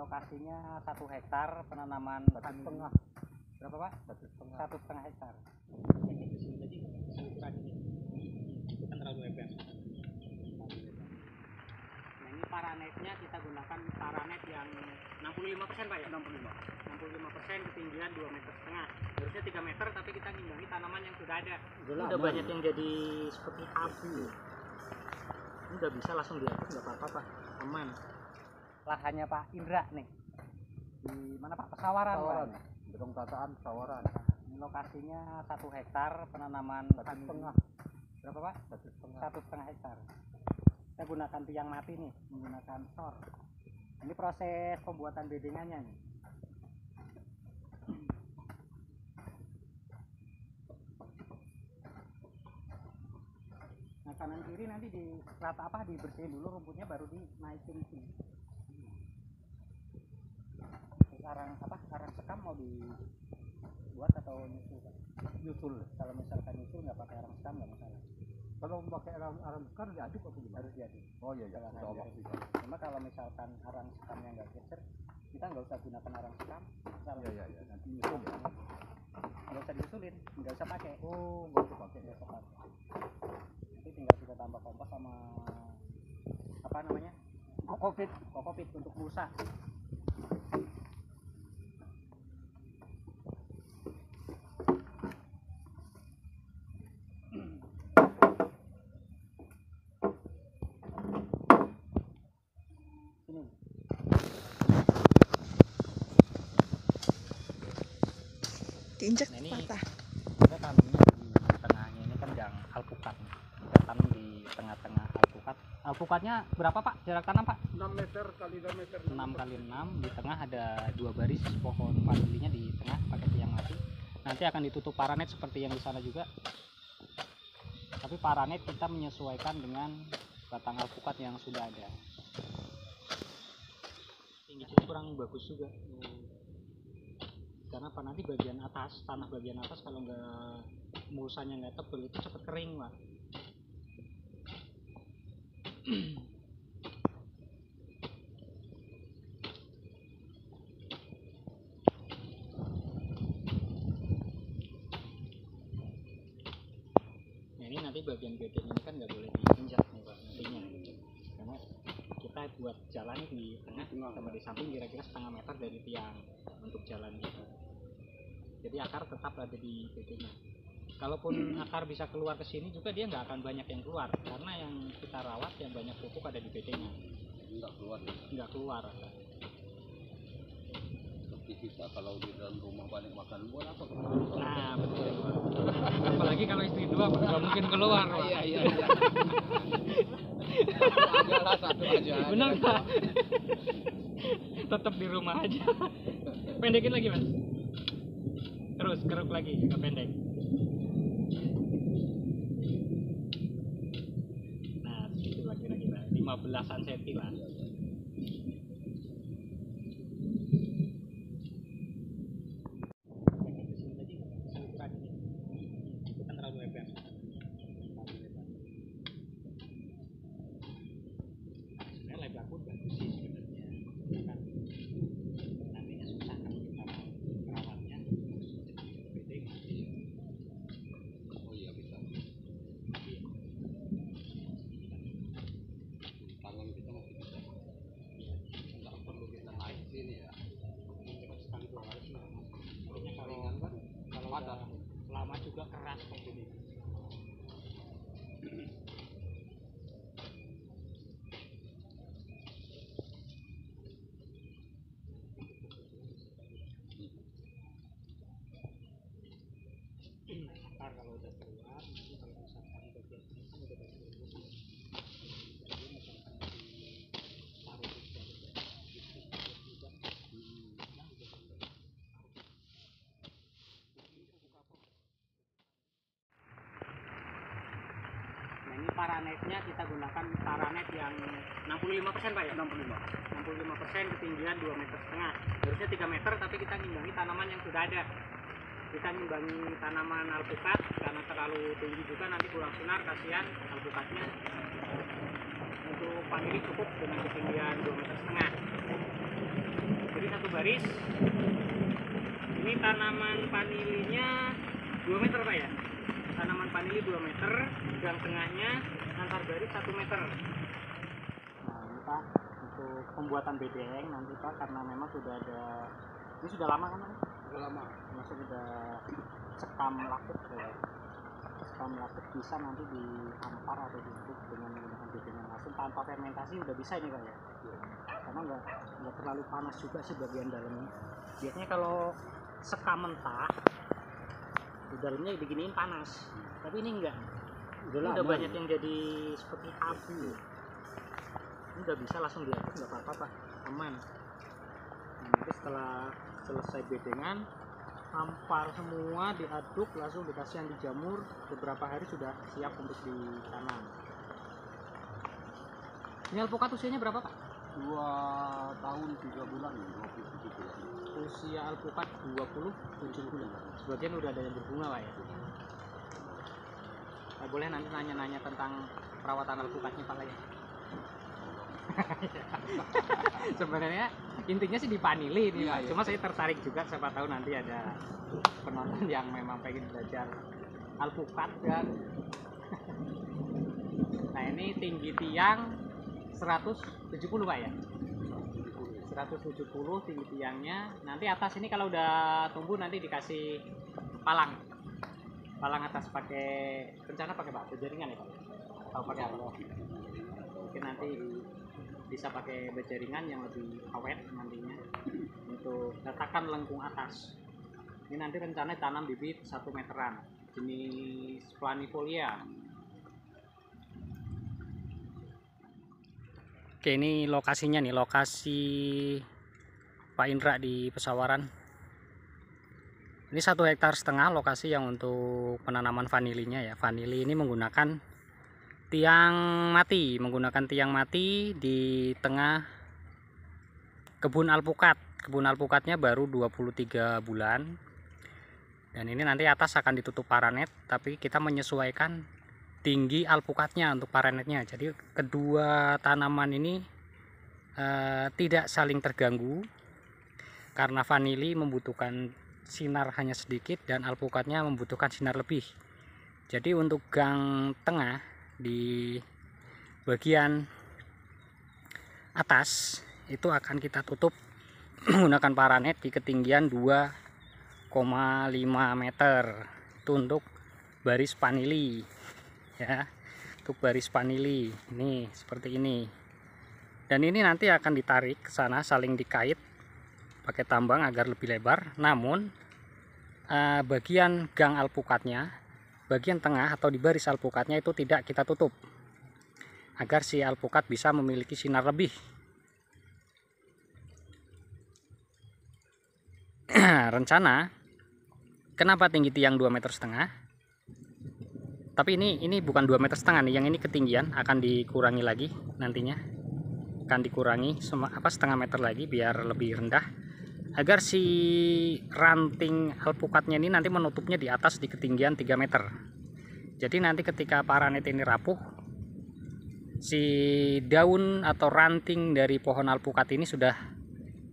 Lokasinya 1 hektar penanaman setengah. Berapa Pak? 1,5 hektar. Ini di sini tadi ukuran ini bukan terlalu lebar. Nah ini paranetnya kita gunakan paranet yang 65% Pak ya? 65%, ketinggian 2,5 meter. Harusnya 3 meter tapi kita ngimbangi tanaman yang sudah ada. Udah banyak yang jadi seperti abu. Ini udah bisa langsung dihapus, nggak apa-apa Pak, aman. Lahannya Pak Indra nih. Di mana Pak? Pesawaran. Gedung tataan Pesawaran. Ini lokasinya 1 hektar penanaman setengah. Berapa Pak? 1,5 hektar. Kita gunakan tiang mati nih, menggunakan sor. Ini proses pembuatan bedengannya nih. Nah kanan kiri nanti di rata apa dibersihin dulu rumputnya baru dinaikin sini. Arang sekam mau dibuat atau nyusul? Nyusul. Kalau misalkan nyusul nggak pakai arang sekam nggak masalah. Kalau pakai arang sekam diaduk apa gimana? Harus diaduk. Oh iya iya. Cuma kalau misalkan arang sekamnya nggak geser, kita nggak usah gunakan arang sekam. Iya. Nanti nyusul ya. Nggak usah disusulin, nggak usah pakai. Oh nggak usah pakai. Nanti tinggal kita tambah kompos sama apa namanya? Kokopit untuk rusa. Diinjak Nah, ini patah. kita tanamnya di tengahnya, ini kan gang alpukat. Kita tanam di tengah-tengah alpukat. Alpukatnya berapa Pak jarak tanam Pak? 6 meter kali 2 meter. 6 kali 6. Di tengah ada 2 baris pohon vanilinya di tengah pakai tiang mati. Nanti akan ditutup paranet seperti yang di sana juga. Tapi paranet kita menyesuaikan dengan batang alpukat yang sudah ada. Tingginya kurang bagus juga. Karena apa, nanti bagian atas, tanah bagian atas kalau nggak mulsanya nggak tebal itu cepat kering Pak. Nah ini nanti bagian bedeng ini kan nggak boleh diinjak nih Pak nantinya, karena kita buat jalan di tengah sama di samping kira-kira 0,5 meter dari tiang untuk jalan itu. Jadi akar tetap ada di bedengnya. Kalaupun akar bisa keluar ke sini juga dia nggak akan banyak yang keluar, karena yang kita rawat yang banyak pupuk ada di bedengnya. Nggak keluar. Seperti kita kalau di dalam rumah banyak makan buat apa? Nah betul. Apalagi kalau istri dua nggak mungkin keluar. Iya. Satu aja. Benar Pak. Tetap di rumah aja. Pendekin lagi Mas. Terus keruk lagi agak pendek. Nah segitu lah kira-kira 15-an cm lah. Bukan terlalu lebar. Sebenarnya lebar pun bagus sih sebenarnya. Kan nantinya susah kalau kita merawatnya. Oh iya bisa. Tangan kita masih bisa. Nggak perlu kita naik sini ya. Sekali 2 kali sih. Soalnya kalau udah lama juga keras kayak gini. Akar kalau udah keluar, nanti kalau misalkan bagian ini kan udah bagian rumput. Jadi misalkan ditaruh di juga. Nah ini paranetnya kita gunakan paranet yang 65% Pak ya? 65%, ketinggian 2,5 meter. Harusnya 3 meter tapi kita ngimbangi tanaman yang sudah ada. Kita ngimbangi tanaman alpukat karena terlalu tinggi juga nanti kurang sinar, kasihan alpukatnya. Untuk vanili cukup dengan ketinggian 2,5 meter. baris. Ini tanaman vanilinya 2 meter Pak ya. Tanaman vanili 2 meter, gang tengahnya antar baris 1 meter. Nah ini Pak, untuk pembuatan bedeng nanti Pak, karena memang sudah ada, ini sudah lama kan Pak? Sudah lama. Masuk sudah sekam lakuk ya. Sekam lakuk bisa nanti dihampar atau ditutup dengan menggunakan bedengan langsung tanpa fermentasi udah bisa ini Pak ya. Karena nggak terlalu panas juga sih bagian dalamnya. Biasanya kalau sekam mentah di dalamnya diginiin panas, tapi ini enggak. Udah banyak yang jadi seperti abu. Ini udah bisa langsung diaduk, nggak apa-apa Pak, aman. Nah, nanti setelah selesai bedengan, hampar semua diaduk, langsung dikasih yang dijamur, beberapa hari sudah siap untuk ditanam. Ini alpukat usianya berapa Pak? 2 tahun 3 bulan, 27 bulan. Usia alpukat 27 bulan. Sebagian udah ada yang berbunga Pak ya. Nah, boleh nanti nanya-nanya tentang perawatan alpukatnya Pak ya. Sebenarnya intinya sih di vanili ini Pak. Cuma saya tertarik juga, siapa tahu nanti ada penonton yang memang pengen belajar alpukat dan nah ini tinggi tiang 170 Pak ya. 170 tinggi tiangnya. Nanti atas ini kalau udah tumbuh nanti dikasih palang. Palang atas pakai, rencana pakai batu jaringan ya Pak? Atau pakai apa? Mungkin nanti bisa pakai berjaringan yang lebih awet nantinya untuk letakkan lengkung atas. Ini nanti rencana tanam bibit 1 meteran jenis planifolia. Oke, ini lokasinya nih, lokasi Pak Indra di Pesawaran. Ini 1,5 hektar lokasi yang untuk penanaman vanilinya ya. Vanili ini menggunakan tiang mati di tengah kebun alpukat. Kebun alpukatnya baru 23 bulan. Dan ini nanti atas akan ditutup paranet, tapi kita menyesuaikan tinggi alpukatnya untuk paranetnya. Jadi kedua tanaman ini tidak saling terganggu karena vanili membutuhkan sinar hanya sedikit dan alpukatnya membutuhkan sinar lebih. Jadi untuk gang tengah di bagian atas itu akan kita tutup menggunakan paranet di ketinggian 2,5 meter. Itu untuk baris vanili ya, untuk baris vanili ini seperti ini. Dan ini nanti akan ditarik ke sana, saling dikait pakai tambang agar lebih lebar. Namun bagian gang alpukatnya, bagian tengah atau di baris alpukatnya itu tidak kita tutup agar si alpukat bisa memiliki sinar lebih. Rencana kenapa tinggi tiang 2,5 meter? Tapi ini bukan 2,5 meter nih, yang ini ketinggian akan dikurangi lagi nantinya, akan dikurangi setengah meter lagi biar lebih rendah, agar si ranting alpukatnya ini nanti menutupnya di atas di ketinggian 3 meter. Jadi nanti ketika paranet ini rapuh, si daun atau ranting dari pohon alpukat ini sudah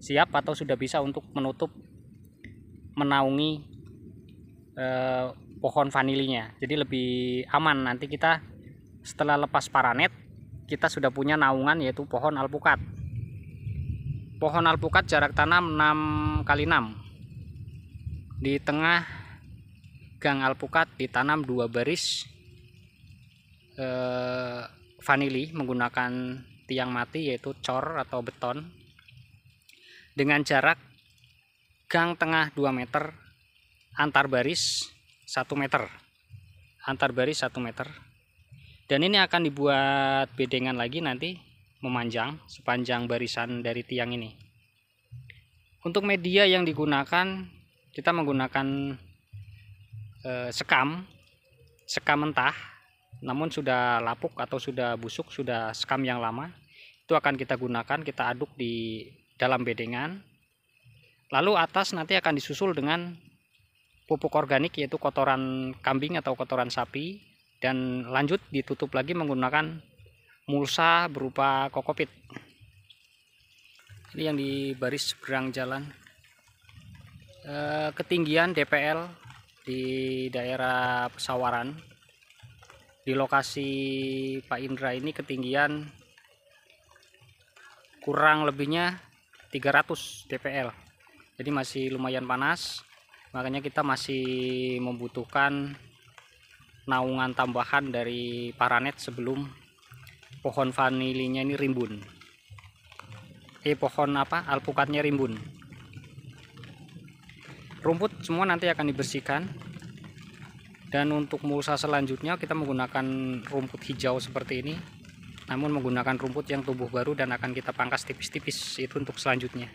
siap atau sudah bisa untuk menaungi pohon vanilinya. Jadi lebih aman, nanti kita setelah lepas paranet kita sudah punya naungan yaitu pohon alpukat. Pohon alpukat jarak tanam 6x6. Di tengah gang alpukat ditanam 2 baris vanili menggunakan tiang mati yaitu cor atau beton dengan jarak gang tengah 2 meter, antar baris 1 meter, antar baris 1 meter. Dan ini akan dibuat bedengan lagi nanti memanjang sepanjang barisan dari tiang ini. Untuk media yang digunakan, kita menggunakan sekam mentah, namun sudah lapuk atau sudah busuk, sudah sekam yang lama. Itu akan kita gunakan, kita aduk di dalam bedengan. Lalu atas nanti akan disusul dengan pupuk organik yaitu kotoran kambing atau kotoran sapi, dan lanjut ditutup lagi menggunakan mulsa berupa kokopit. Ini yang di baris seberang jalan. Ketinggian DPL di daerah Pesawaran, di lokasi Pak Indra ini ketinggian kurang lebihnya 300 DPL. Jadi masih lumayan panas, makanya kita masih membutuhkan naungan tambahan dari paranet sebelum pohon vanilinya ini rimbun. Pohon alpukatnya rimbun. Rumput semua nanti akan dibersihkan, dan untuk mulsa selanjutnya kita menggunakan rumput hijau seperti ini, namun menggunakan rumput yang tumbuh baru dan akan kita pangkas tipis-tipis, itu untuk selanjutnya.